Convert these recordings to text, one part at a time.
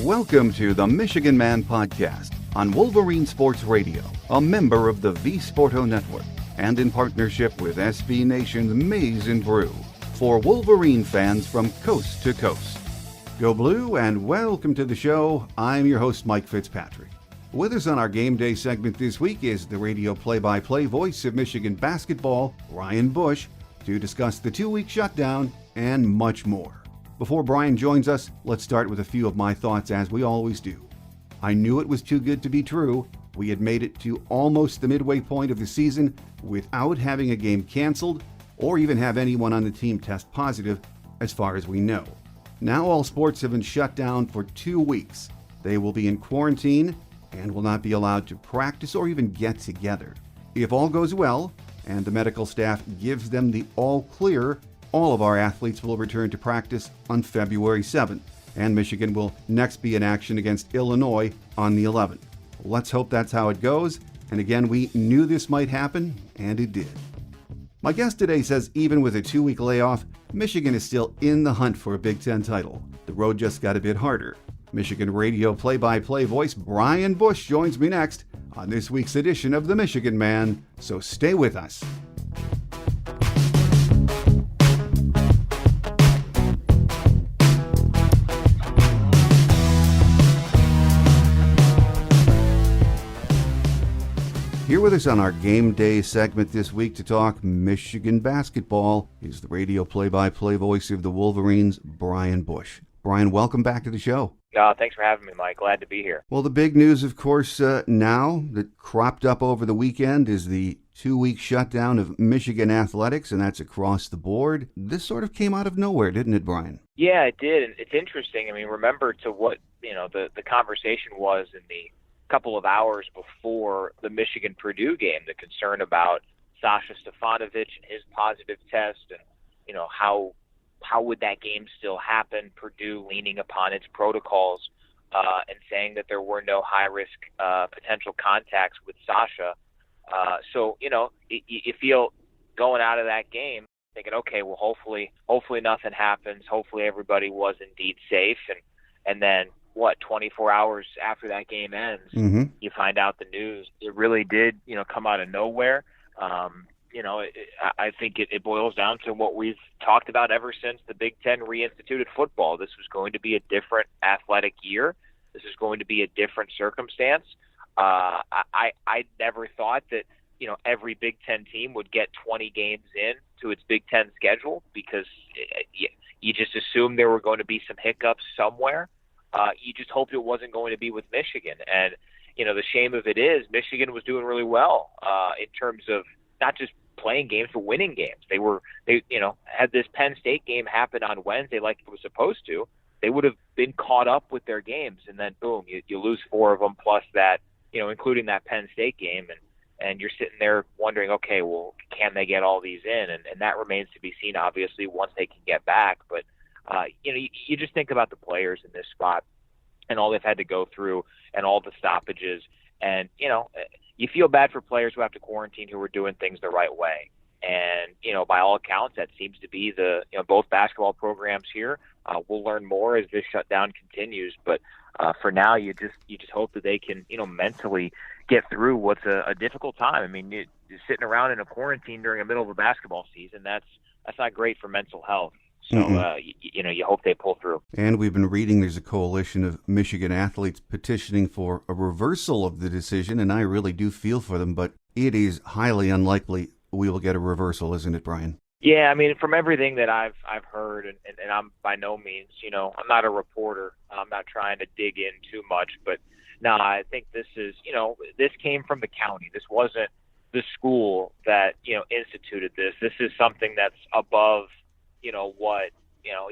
Welcome to the Michigan Man Podcast on Wolverine Sports Radio, a member of the V-Sporto Network, and in partnership with SB Nation's Maize and Brew, for Wolverine fans from coast to coast. Go Blue, and welcome to the show. I'm your host, Mike Fitzpatrick. With us on our game day segment this week is the radio play-by-play voice of Michigan basketball, Brian Boesch, to discuss the 2-week shutdown and much more. Before Brian joins us, let's start with a few of my thoughts as we always do. I knew it was too good to be true. We had made it to almost the midway point of the season without having a game canceled or even have anyone on the team test positive as far as we know. Now all sports have been shut down for 2 weeks. They will be in quarantine and will not be allowed to practice or even get together. If all goes well and the medical staff gives them the all clear, all of our athletes will return to practice on February 7th, and Michigan will next be in action against Illinois on the 11th. Let's hope that's how it goes, and again, we knew this might happen, and it did. My guest today says even with a 2-week layoff, Michigan is still in the hunt for a Big Ten title. The road just got a bit harder. Michigan radio play-by-play voice Brian Boesch joins me next on this week's edition of The Michigan Man, so stay with us. Here with us on our game day segment this week to talk Michigan basketball is the radio play-by-play voice of the Wolverines, Brian Boesch. Brian, welcome back to the show. Thanks for having me, Mike. Glad to be here. Well, the big news, of course, now that cropped up over the weekend is the 2-week shutdown of Michigan athletics, and that's across the board. This sort of came out of nowhere, didn't it, Brian? Yeah, it did, and it's interesting. I mean, remember to what the conversation was in the couple of hours before the Michigan-Purdue game, the concern about Sasha Stefanovic and his positive test, and how would that game still happen? Purdue leaning upon its protocols and saying that there were no high-risk potential contacts with Sasha. So you feel going out of that game thinking, okay, well, hopefully nothing happens. Hopefully everybody was indeed safe, and then 24 hours after that game ends, you find out the news. It really did, come out of nowhere. I think it boils down to what we've talked about ever since the Big Ten reinstituted football. This was going to be a different athletic year. This is going to be a different circumstance. I never thought that, every Big Ten team would get 20 games in to its Big Ten schedule because you just assumed there were going to be some hiccups somewhere. You just hoped it wasn't going to be with Michigan. And, the shame of it is Michigan was doing really well in terms of not just playing games, but winning games. They had this Penn State game happen on Wednesday like it was supposed to, they would have been caught up with their games. And then, boom, you lose 4 of them plus that, including that Penn State game. And you're sitting there wondering, okay, well, can they get all these in? And that remains to be seen, obviously, once they can get back. But you just think about the players in this spot and all they've had to go through and all the stoppages. And, you feel bad for players who have to quarantine who are doing things the right way. And, by all accounts, that seems to be both basketball programs here. We'll learn more as this shutdown continues. But for now, you just hope that they can, mentally get through what's a difficult time. I mean, you're sitting around in a quarantine during the middle of a basketball season, that's not great for mental health. So, you hope they pull through. And we've been reading there's a coalition of Michigan athletes petitioning for a reversal of the decision, and I really do feel for them, but it is highly unlikely we will get a reversal, isn't it, Brian? Yeah, I mean, from everything that I've heard, and I'm by no means, I'm not a reporter. I'm not trying to dig in too much, but no, I think this is, this came from the county. This wasn't the school that, instituted this. This is something that's above what,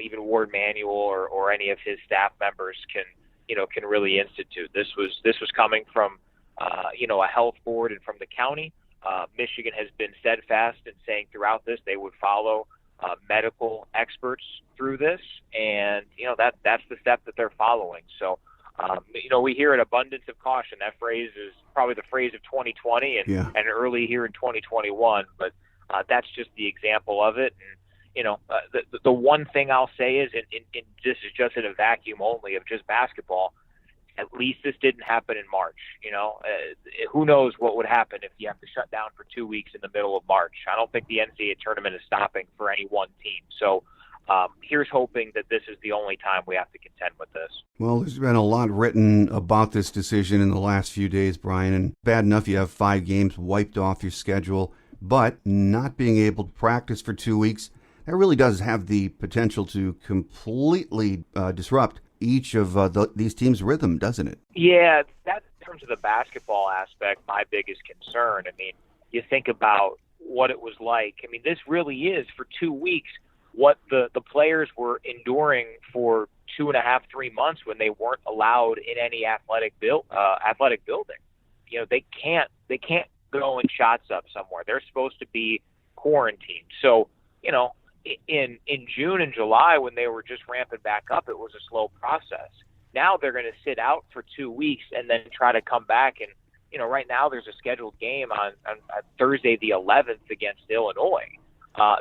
even Ward Manuel or any of his staff members can really institute. This was coming from, a health board and from the county. Michigan has been steadfast in saying throughout this they would follow medical experts through this, and that's the step that they're following. So, we hear an abundance of caution. That phrase is probably the phrase of 2020 and early here in 2021, but that's just the example of it. And the one thing I'll say is, and this is just in a vacuum only of just basketball, At least this didn't happen in March. Who knows what would happen if you have to shut down for 2 weeks in the middle of March. I don't think the NCAA tournament is stopping for any one team. So here's hoping that this is the only time we have to contend with this. Well, there's been a lot written about this decision in the last few days, Brian, and bad enough you have 5 games wiped off your schedule, but not being able to practice for 2 weeks, that really does have the potential to completely disrupt each of these teams' rhythm, doesn't it? Yeah, that's in terms of the basketball aspect, my biggest concern. I mean, you think about what it was like. I mean, this really is, for 2 weeks, what the players were enduring for 2.5, 3 months when they weren't allowed in any athletic building. They can't go and shots up somewhere. They're supposed to be quarantined. So, in June and July, when they were just ramping back up, it was a slow process. Now they're going to sit out for 2 weeks and then try to come back. And, right now there's a scheduled game on Thursday the 11th against Illinois.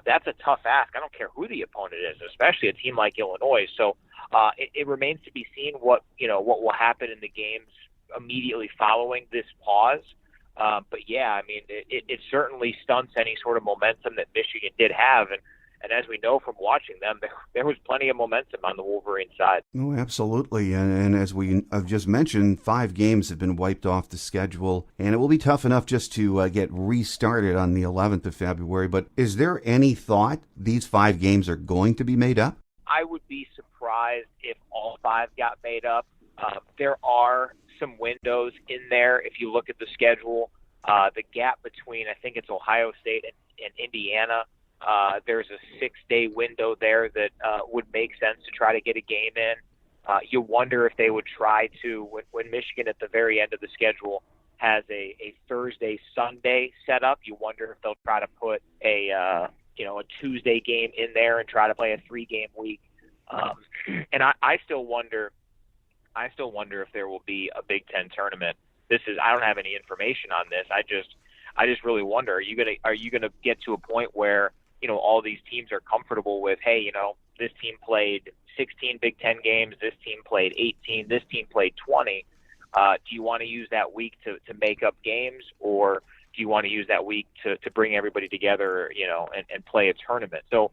That's a tough ask. I don't care who the opponent is, especially a team like Illinois. So it remains to be seen what will happen in the games immediately following this pause. But yeah, I mean, it certainly stunts any sort of momentum that Michigan did have. And as we know from watching them, there was plenty of momentum on the Wolverine side. Oh, absolutely. And as we have just mentioned, 5 games have been wiped off the schedule, and it will be tough enough just to get restarted on the 11th of February. But is there any thought these 5 games are going to be made up? I would be surprised if all 5 got made up. There are some windows in there. If you look at the schedule, the gap between, I think it's Ohio State and Indiana, there's a 6-day window there that would make sense to try to get a game in. You wonder if they would try to, when Michigan at the very end of the schedule has a Thursday-Sunday setup, you wonder if they'll try to put a Tuesday game in there and try to play a 3-game week. And I still wonder if there will be a Big Ten tournament. I don't have any information on this. I just really wonder, are you gonna get to a point where all these teams are comfortable with, hey, this team played 16 Big Ten games, this team played 18, this team played 20. Do you want to use that week to make up games, or do you want to use that week to bring everybody together, and play a tournament? So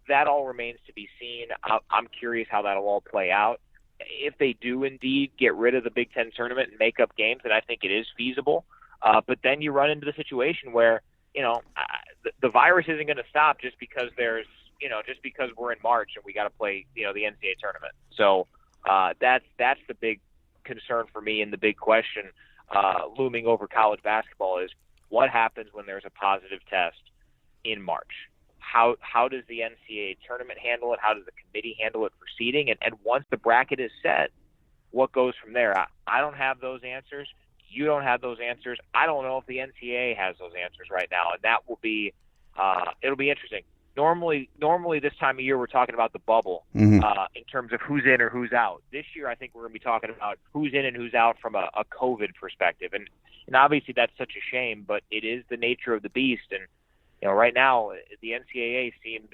that all remains to be seen. I'm curious how that'll all play out. If they do indeed get rid of the Big Ten tournament and make up games, then I think it is feasible. But then you run into the situation where, the virus isn't going to stop just because we're in March and we got to play, the NCAA tournament. So that's the big concern for me, and the big question looming over college basketball is what happens when there's a positive test in March. How does the NCAA tournament handle it? How does the committee handle it for seeding? And once the bracket is set, what goes from there? I don't have those answers. You don't have those answers. I don't know if the NCAA has those answers right now, and that will be it'll be interesting. Normally this time of year we're talking about the bubble in terms of who's in or who's out. This year I think we're going to be talking about who's in and who's out from a COVID perspective, and obviously that's such a shame, but it is the nature of the beast. And right now the NCAA seems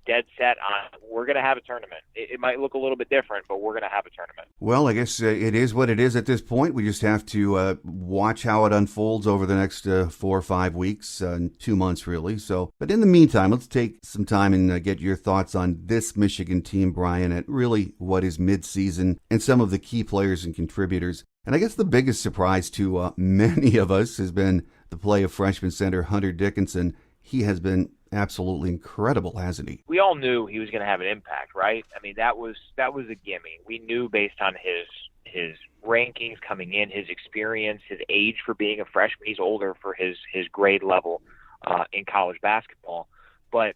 dead set on we're going to have a tournament. It might look a little bit different, but we're going to have a tournament. Well, I guess it is what it is at this point. We just have to watch how it unfolds over the next 4 or 5 weeks, 2 months really. So, but in the meantime, let's take some time and get your thoughts on this Michigan team, Brian, at really what is midseason and some of the key players and contributors. And I guess the biggest surprise to many of us has been the play of freshman center Hunter Dickinson. He has been absolutely incredible, hasn't he? We all knew he was going to have an impact, right? I mean, that was a gimme. We knew based on his rankings coming in, his experience, his age for being a freshman. He's older for his grade level in college basketball. But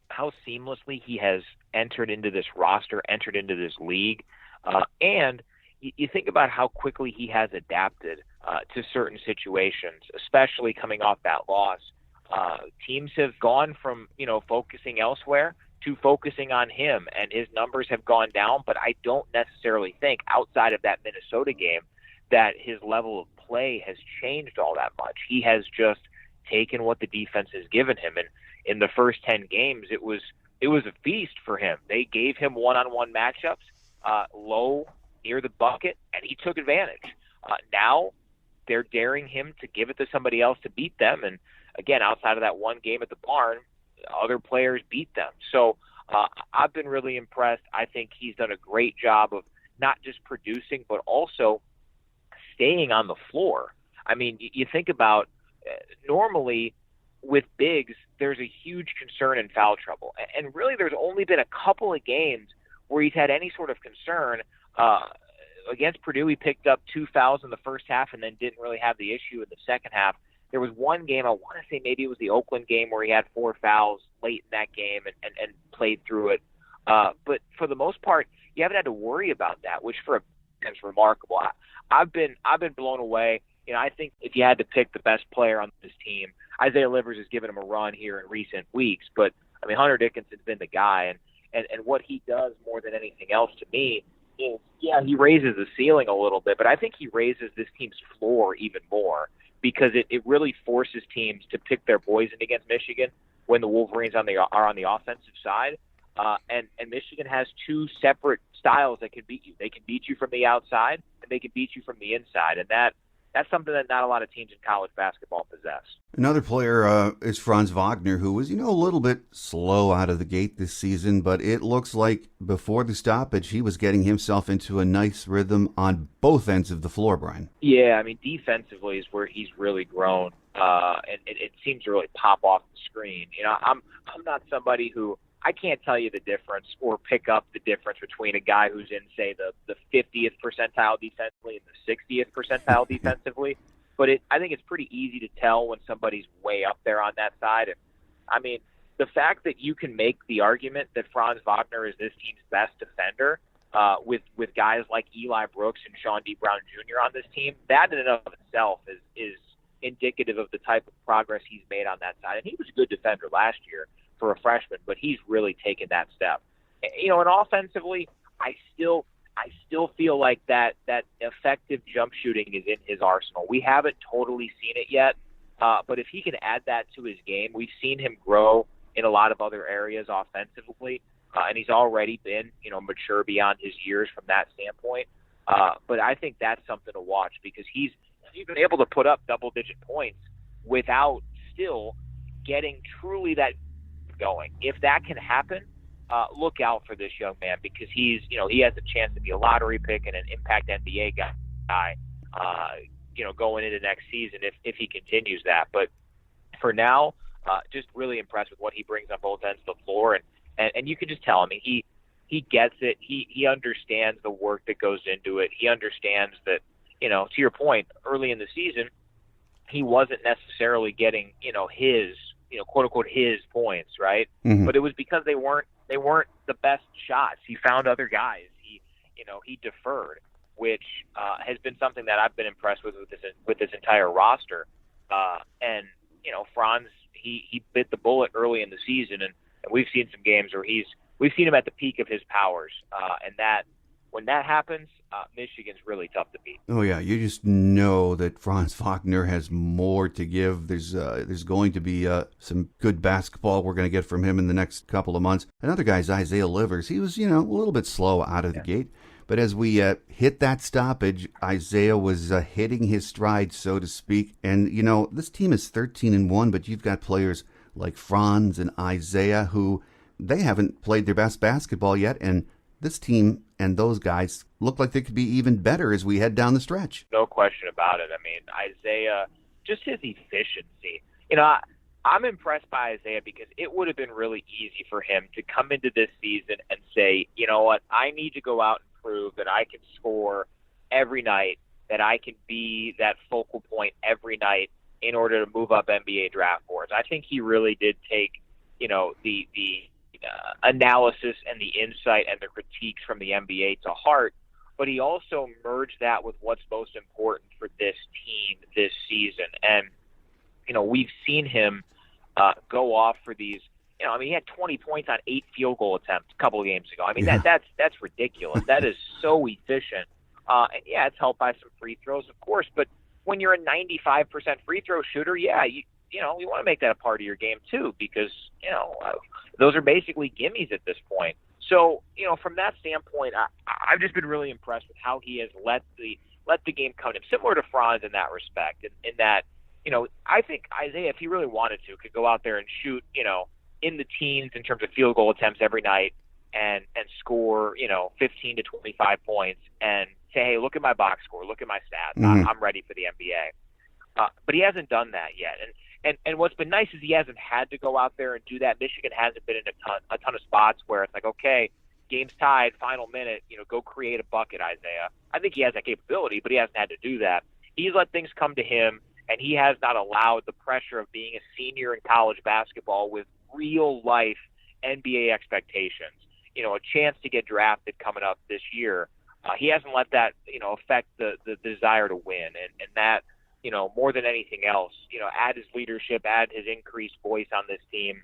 how seamlessly he has entered into this roster, entered into this league, and you think about how quickly he has adapted to certain situations, especially coming off that loss. Teams have gone from, focusing elsewhere to focusing on him, and his numbers have gone down, but I don't necessarily think outside of that Minnesota game that his level of play has changed all that much. He has just taken what the defense has given him, and in the first 10 games, it was a feast for him. They gave him one-on-one matchups, low near the bucket, and he took advantage. Now they're daring him to give it to somebody else to beat them. And again, outside of that one game at the barn, other players beat them. So I've been really impressed. I think he's done a great job of not just producing, but also staying on the floor. I mean, you think about normally with bigs, there's a huge concern in foul trouble. And really there's only been a couple of games where he's had any sort of concern. Against Purdue, he picked up 2 fouls in the first half and then didn't really have the issue in the second half. There was one game, I want to say maybe it was the Oakland game, where he had 4 fouls late in that game and played through it. But for the most part, you haven't had to worry about that, which for a is remarkable. I've been blown away. You know, I think if you had to pick the best player on this team, Isaiah Livers has given him a run here in recent weeks. But I mean, Hunter Dickinson's been the guy, and what he does more than anything else to me is, yeah, he raises the ceiling a little bit, but I think he raises this team's floor even more, because it really forces teams to pick their poison against Michigan when the Wolverines are on the offensive side. And Michigan has 2 separate styles that can beat you. They can beat you from the outside, and they can beat you from the inside. And that's something that not a lot of teams in college basketball possess. Another player is Franz Wagner, who was, a little bit slow out of the gate this season, but it looks like before the stoppage, he was getting himself into a nice rhythm on both ends of the floor, Brian. Yeah, I mean, defensively is where he's really grown, and it seems to really pop off the screen. You know, I'm not somebody who, I can't tell you the difference or pick up the difference between a guy who's in, say, the 50th percentile defensively and the 60th percentile defensively. But I think it's pretty easy to tell when somebody's way up there on that side. And I mean, the fact that you can make the argument that Franz Wagner is this team's best defender, with guys like Eli Brooks and Sean D. Brown Jr. on this team, that in and of itself is indicative of the type of progress he's made on that side. And he was a good defender last year for a freshman, but he's really taken that step. You know, and offensively, I still feel like that effective jump shooting is in his arsenal. We haven't totally seen it yet, but if he can add that to his game, we've seen him grow in a lot of other areas offensively, and he's already been, mature beyond his years from that standpoint. But I think that's something to watch, because he's been able to put up double-digit points without still getting truly that going. If that can happen, look out for this young man, because he has a chance to be a lottery pick and an impact NBA guy, going into next season if he continues that. But for now, just really impressed with what he brings on both ends of the floor, and you can just tell. I mean, he gets it. He understands the work that goes into it. He understands that, to your point, early in the season, he wasn't necessarily getting, his, quote unquote, his points, right? Mm-hmm. But it was because they weren't the best shots. He found other guys. He deferred, which has been something that I've been impressed with this entire roster. And Franz, he bit the bullet early in the season, and we've seen some games where we've seen him at the peak of his powers, and that when that happens, Michigan's really tough to beat. Oh yeah, you just know that Franz Wagner has more to give. There's going to be some good basketball we're going to get from him in the next couple of months. Another guy's Isaiah Livers. He was a little bit slow out of the gate, but as we hit that stoppage, Isaiah was hitting his stride, so to speak. And this team is 13-1, but you've got players like Franz and Isaiah who they haven't played their best basketball yet, and this team and those guys look like they could be even better as we head down the stretch. No question about it. I mean, Isaiah, just his efficiency. I'm impressed by Isaiah because it would have been really easy for him to come into this season and say, you know what, I need to go out and prove that I can score every night, that I can be that focal point every night in order to move up NBA draft boards. I think he really did take, the analysis and the insight and the critiques from the NBA to heart, but he also merged that with what's most important for this team this season. And, we've seen him go off for these, he had 20 points on 8 field goal attempts a couple of games ago. I mean, that's ridiculous. That is so efficient. And yeah, it's helped by some free throws, of course, but when you're a 95% free throw shooter, you want to make that a part of your game too, because, those are basically gimmies at this point. So, from that standpoint, I've just been really impressed with how he has let the game come to him, similar to Franz in that respect, in that, I think Isaiah, if he really wanted to, could go out there and shoot, in the teens in terms of field goal attempts every night and score, 15 to 25 points and say, hey, look at my box score, look at my stats, I'm ready for the NBA. But he hasn't done that yet. And what's been nice is he hasn't had to go out there and do that. Michigan hasn't been in a ton of spots where it's like, okay, game's tied, final minute, go create a bucket, Isaiah. I think he has that capability, but he hasn't had to do that. He's let things come to him, and he has not allowed the pressure of being a senior in college basketball with real-life NBA expectations, a chance to get drafted coming up this year. He hasn't let that, affect the desire to win. And that, more than anything else, add his leadership, add his increased voice on this team.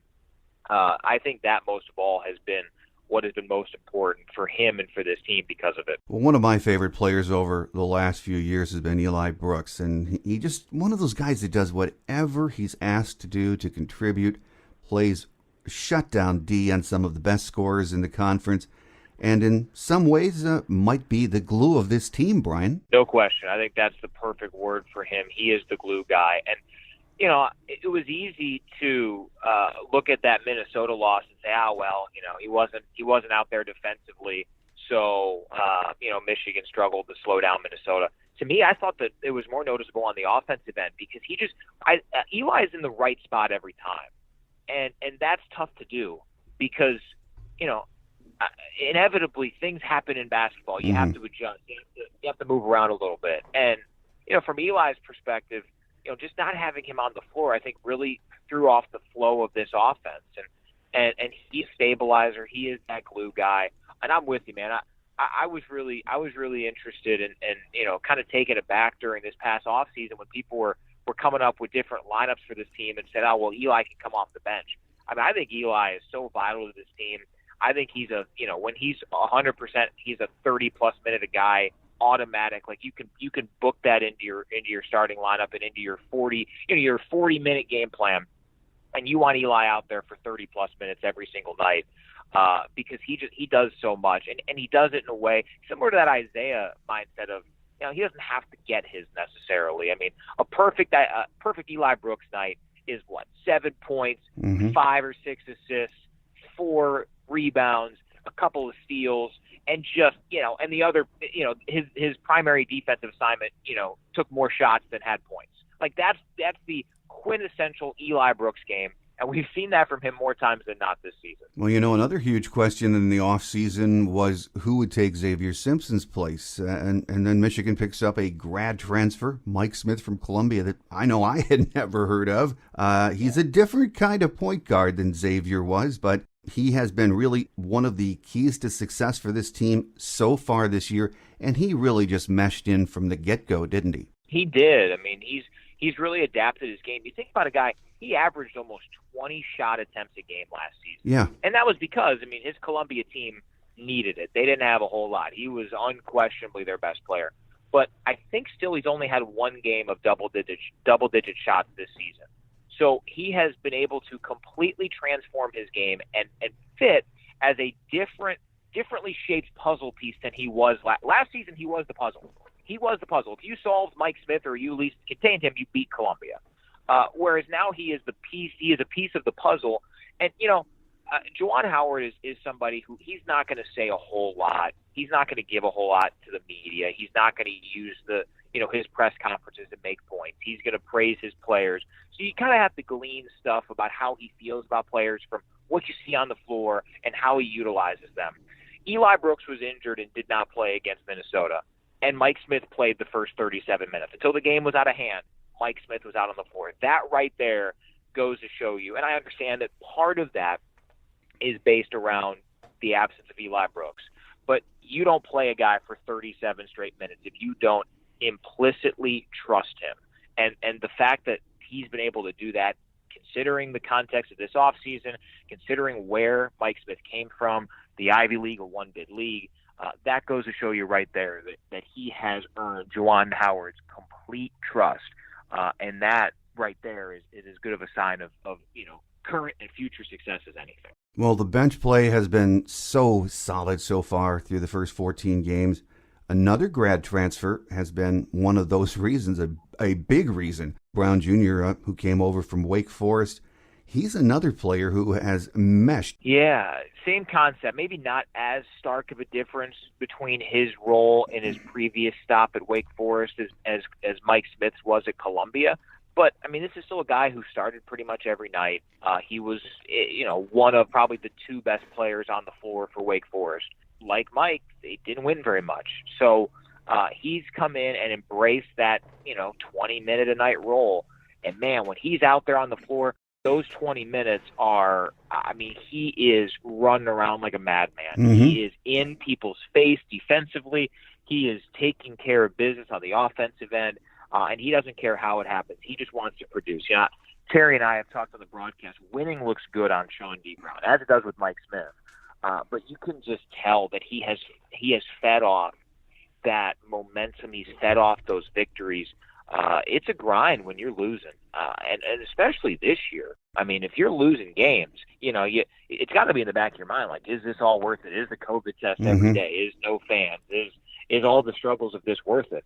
I think that most of all has been what has been most important for him and for this team because of it. Well, one of my favorite players over the last few years has been Eli Brooks, and he just one of those guys that does whatever he's asked to do to contribute, plays shutdown D on some of the best scorers in the conference, and in some ways might be the glue of this team, Brian. No question. I think that's the perfect word for him. He is the glue guy. And, it was easy to look at that Minnesota loss and say, he wasn't out there defensively, so, Michigan struggled to slow down Minnesota. To me, I thought that it was more noticeable on the offensive end because Eli's in the right spot every time. And that's tough to do because, inevitably things happen in basketball. You have to adjust. You have to move around a little bit. And, from Eli's perspective, just not having him on the floor, I think really threw off the flow of this offense. And he's a stabilizer. He is that glue guy. And I'm with you, man. I was really interested in kind of taken aback during this past offseason when people were coming up with different lineups for this team and said, oh, well, Eli can come off the bench. I think Eli is so vital to this team. I think he's when he's 100%, he's a 30-plus minute a guy, automatic. Like you can book that into your starting lineup and into your 40-minute game plan, and you want Eli out there for 30-plus minutes every single night because he does so much, and he does it in a way similar to that Isaiah mindset of he doesn't have to get his necessarily. A perfect Eli Brooks night is 7 points, 5 or 6 assists, 4 rebounds, a couple of steals, and just, and the other, his primary defensive assignment, took more shots than had points. Like that's the quintessential Eli Brooks game. And we've seen that from him more times than not this season. Well, another huge question in the offseason was who would take Xavier Simpson's place. And then Michigan picks up a grad transfer, Mike Smith from Columbia, that I know I had never heard of. He's a different kind of point guard than Xavier was, but he has been really one of the keys to success for this team so far this year. And he really just meshed in from the get-go, didn't he? He did. He's really adapted his game. You think about a guy, he averaged almost 20 shot attempts a game last season. Yeah. And that was because, his Columbia team needed it. They didn't have a whole lot. He was unquestionably their best player. But I think still he's only had one game of double-digit shots this season. So he has been able to completely transform his game and fit as a differently shaped puzzle piece than he was last season. He was the puzzle. He was the puzzle. If you solved Mike Smith or you at least contained him, you beat Columbia. Whereas now he is the piece. He is a piece of the puzzle. And Juwan Howard is somebody who he's not going to say a whole lot. He's not going to give a whole lot to the media. He's not going to use his press conferences to make points. He's going to praise his players. So you kind of have to glean stuff about how he feels about players from what you see on the floor and how he utilizes them. Eli Brooks was injured and did not play against Minnesota. And Mike Smith played the first 37 minutes. Until the game was out of hand, Mike Smith was out on the floor. That right there goes to show you. And I understand that part of that is based around the absence of Eli Brooks. But you don't play a guy for 37 straight minutes if you don't implicitly trust him. And the fact that he's been able to do that, considering the context of this offseason, considering where Mike Smith came from, the Ivy League, a one-bid league, that goes to show you right there that he has earned Juwan Howard's complete trust. And that right there is as good of a sign of current and future success as anything. Well, the bench play has been so solid so far through the first 14 games. Another grad transfer has been one of those reasons, a big reason. Brown Jr., who came over from Wake Forest, he's another player who has meshed. Yeah, same concept. Maybe not as stark of a difference between his role in his previous stop at Wake Forest as Mike Smith's was at Columbia. But, I mean, this is still a guy who started pretty much every night. He was, one of probably the two best players on the floor for Wake Forest. Like Mike, they didn't win very much. So he's come in and embraced that, 20-minute-a-night role. And, man, when he's out there on the floor, those 20 minutes are, he is running around like a madman. Mm-hmm. He is in people's face defensively. He is taking care of business on the offensive end. And he doesn't care how it happens. He just wants to produce. Terry and I have talked on the broadcast. Winning looks good on Sean D. Brown, as it does with Mike Smith. But you can just tell that he has fed off that momentum. He's fed off those victories. It's a grind when you're losing, and especially this year. I mean, if you're losing games, it's got to be in the back of your mind. Like, is this all worth it? Is the COVID test every day? Is no fans? Is all the struggles of this worth it?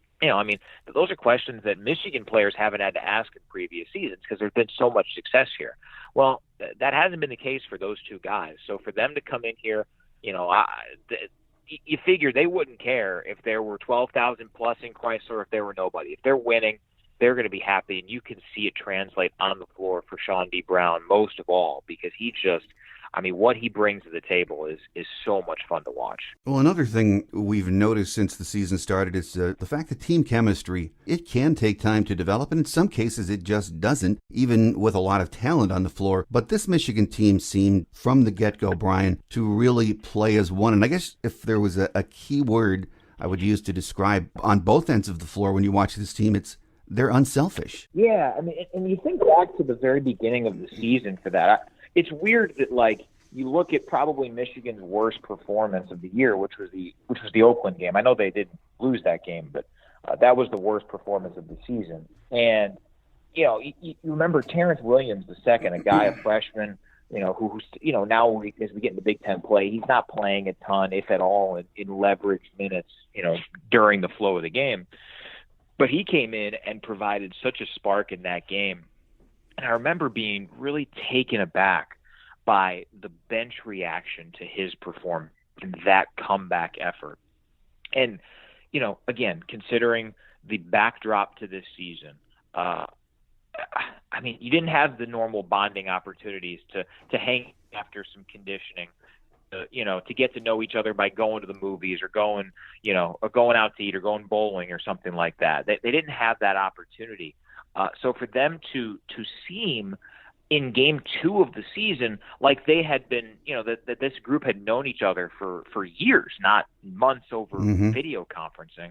Those are questions that Michigan players haven't had to ask in previous seasons because there's been so much success here. Well, that hasn't been the case for those two guys. So for them to come in here, you figure they wouldn't care if there were 12,000 plus in Chrysler or if there were nobody. If they're winning, they're going to be happy, and you can see it translate on the floor for Sean D. Brown most of all because he just – what he brings to the table is so much fun to watch. Well, another thing we've noticed since the season started is the fact that team chemistry, it can take time to develop, and in some cases it just doesn't, even with a lot of talent on the floor. But this Michigan team seemed, from the get-go, Brian, to really play as one. And I guess if there was a key word I would use to describe on both ends of the floor when you watch this team, they're unselfish. Yeah, and you think back to the very beginning of the season for that. It's weird that, you look at probably Michigan's worst performance of the year, which was the Oakland game. I know they didn't lose that game, but that was the worst performance of the season. And, you remember Terrence Williams II, a guy, a freshman, who's now as we get into Big Ten play, he's not playing a ton, if at all, in leveraged minutes, during the flow of the game. But he came in and provided such a spark in that game. And I remember being really taken aback by the bench reaction to his performance and that comeback effort. And, again, considering the backdrop to this season, you didn't have the normal bonding opportunities to hang after some conditioning, to get to know each other by going to the movies or going out to eat or going bowling or something like that. They didn't have that opportunity. So for them to seem in game 2 of the season like they had been, that this group had known each other for years, not months over video conferencing,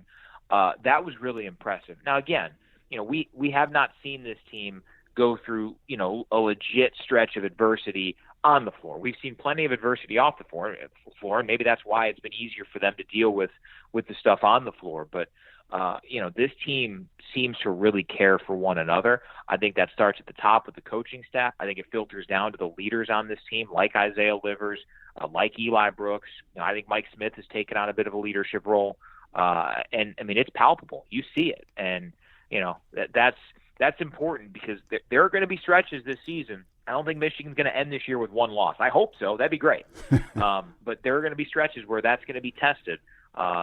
that was really impressive. Now, again, we have not seen this team go through, a legit stretch of adversity on the floor. We've seen plenty of adversity off the floor, and maybe that's why it's been easier for them to deal with the stuff on the floor. But this team seems to really care for one another. I think that starts at the top with the coaching staff. I think it filters down to the leaders on this team, like Isaiah Livers, like Eli Brooks. I think Mike Smith has taken on a bit of a leadership role. And it's palpable. You see it. And, that's important because there are going to be stretches this season. I don't think Michigan's going to end this year with one loss. I hope so. That'd be great. But there are going to be stretches where that's going to be tested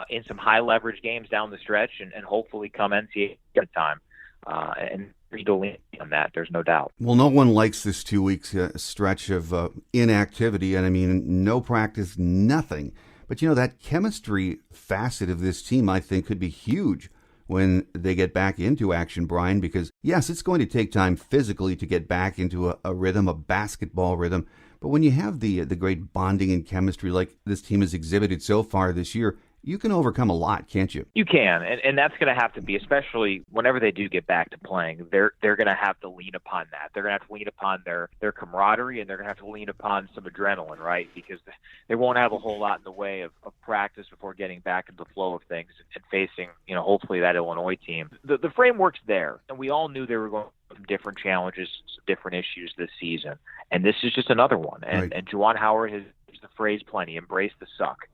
in some high leverage games down the stretch and hopefully come NCAA time. And read on that, there's no doubt. Well, no one likes this 2 weeks stretch of inactivity. And no practice, nothing. But, that chemistry facet of this team, I think, could be huge when they get back into action, Brian, because, yes, it's going to take time physically to get back into a rhythm, a basketball rhythm. But when you have the great bonding and chemistry like this team has exhibited so far this year, you can overcome a lot, can't you? You can, and that's going to have to be, especially whenever they do get back to playing, they're going to have to lean upon that. They're going to have to lean upon their camaraderie, and they're going to have to lean upon some adrenaline, right? Because they won't have a whole lot in the way of practice before getting back into the flow of things and facing, hopefully that Illinois team. The framework's there, and we all knew they were going some different challenges, some different issues this season, and this is just another one. And Juwan Howard has used the phrase plenty: "Embrace the suck."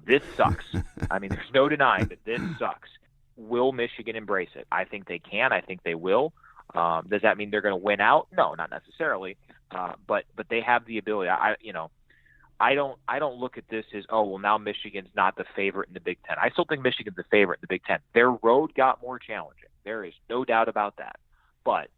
This sucks. I mean, there's no denying that this sucks. Will Michigan embrace it? I think they can. I think they will. Does that mean they're going to win out? No, not necessarily. But they have the ability. I don't look at this as, oh, well, now Michigan's not the favorite in the Big Ten. I still think Michigan's the favorite in the Big Ten. Their road got more challenging. There is no doubt about that. But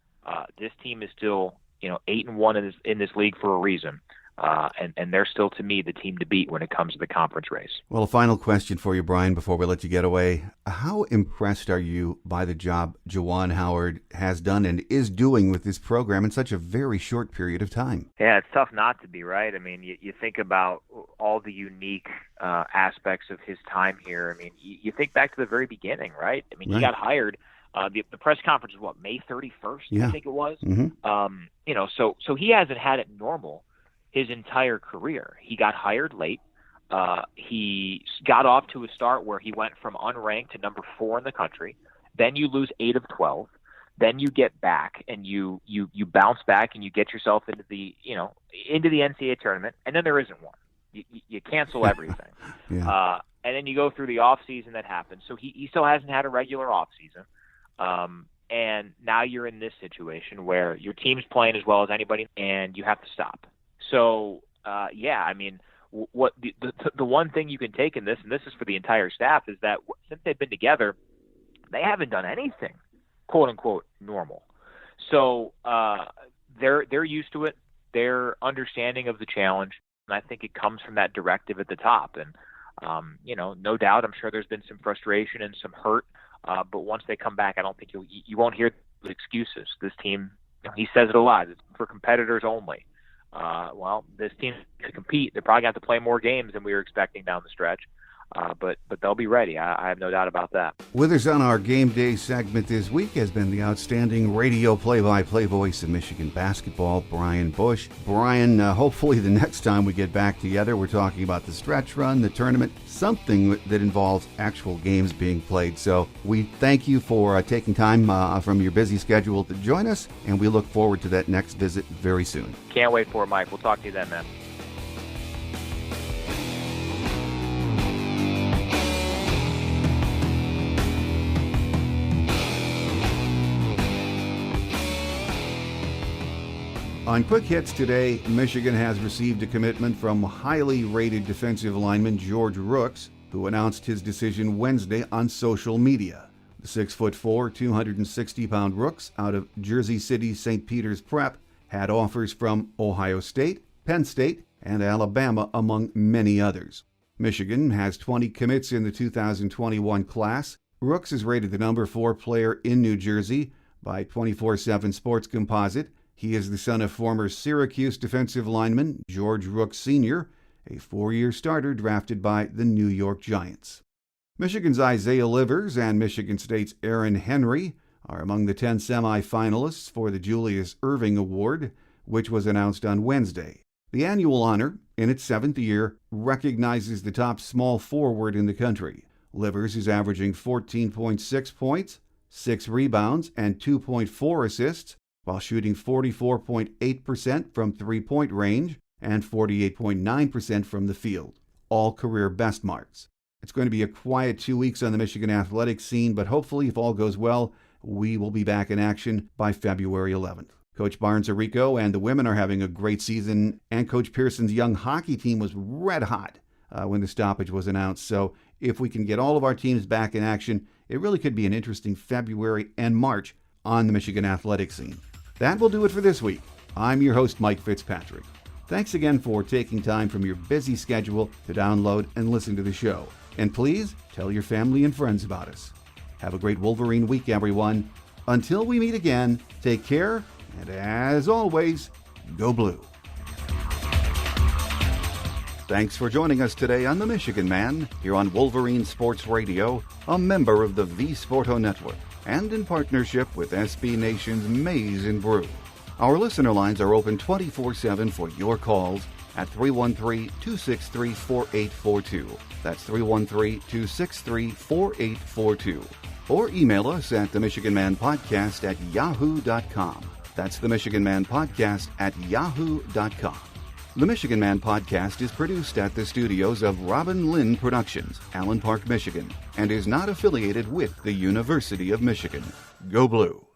this team is still, 8-1 in this league for a reason. And they're still, to me, the team to beat when it comes to the conference race. Well, a final question for you, Brian, before we let you get away. How impressed are you by the job Juwan Howard has done and is doing with this program in such a very short period of time? Yeah, it's tough not to be, right? I mean, you think about all the unique aspects of his time here. I mean, you think back to the very beginning, right? I mean, He got hired. The press conference was, May 31st, I think it was? Mm-hmm. So he hasn't had it normal his entire career. He got hired late. He got off to a start where he went from unranked to number 4 in the country. Then you lose 8 of 12. Then you get back and you bounce back and you get yourself into the NCAA tournament. And then there isn't one. You cancel everything. And then you go through the off season that happens. So he still hasn't had a regular off season. And now you're in this situation where your team's playing as well as anybody and you have to stop. So, I mean, what the one thing you can take in this, and this is for the entire staff, is that since they've been together, they haven't done anything, quote unquote, normal. So they're used to it. They're understanding of the challenge, and I think it comes from that directive at the top. And no doubt, I'm sure there's been some frustration and some hurt. But once they come back, I don't think you won't hear excuses. This team, he says it a lot. It's for competitors only. This team to compete, they're probably going to have to play more games than we were expecting down the stretch. But they'll be ready. I have no doubt about that. With us on our Game Day segment this week has been the outstanding radio play-by-play voice of Michigan basketball, Brian Boesch. Brian, hopefully the next time we get back together, we're talking about the stretch run, the tournament, something that involves actual games being played. So we thank you for taking time from your busy schedule to join us, and we look forward to that next visit very soon. Can't wait for it, Mike. We'll talk to you then, man. On Quick Hits today, Michigan has received a commitment from highly rated defensive lineman George Rooks, who announced his decision Wednesday on social media. The 6'4", 260-pound Rooks out of Jersey City St. Peter's Prep had offers from Ohio State, Penn State, and Alabama, among many others. Michigan has 20 commits in the 2021 class. Rooks is rated the number 4 player in New Jersey by 24/7 Sports Composite. He is the son of former Syracuse defensive lineman George Rooks Sr., a 4-year starter drafted by the New York Giants. Michigan's Isaiah Livers and Michigan State's Aaron Henry are among the 10 semifinalists for the Julius Erving Award, which was announced on Wednesday. The annual honor, in its 7th year, recognizes the top small forward in the country. Livers is averaging 14.6 points, 6 rebounds, and 2.4 assists, while shooting 44.8% from three-point range and 48.9% from the field, all career best marks. It's going to be a quiet 2 weeks on the Michigan athletics scene, but hopefully, if all goes well, we will be back in action by February 11th. Coach Barnes-Arico and the women are having a great season, and Coach Pearson's young hockey team was red hot when the stoppage was announced. So if we can get all of our teams back in action, it really could be an interesting February and March on the Michigan athletics scene. That will do it for this week. I'm your host, Mike Fitzpatrick. Thanks again for taking time from your busy schedule to download and listen to the show. And please tell your family and friends about us. Have a great Wolverine week, everyone. Until we meet again, take care, and as always, go blue. Thanks for joining us today on The Michigan Man, here on Wolverine Sports Radio, a member of the V Sporto Network, and in partnership with SB Nation's Maize and Brew. Our listener lines are open 24/7 for your calls at 313-263-4842. That's 313-263-4842. or email us at the Michigan Man Podcast at yahoo.com. That's the Michigan Man Podcast at yahoo.com. The Michigan Man Podcast is produced at the studios of Robin Lynn Productions, Allen Park, Michigan, and is not affiliated with the University of Michigan. Go Blue!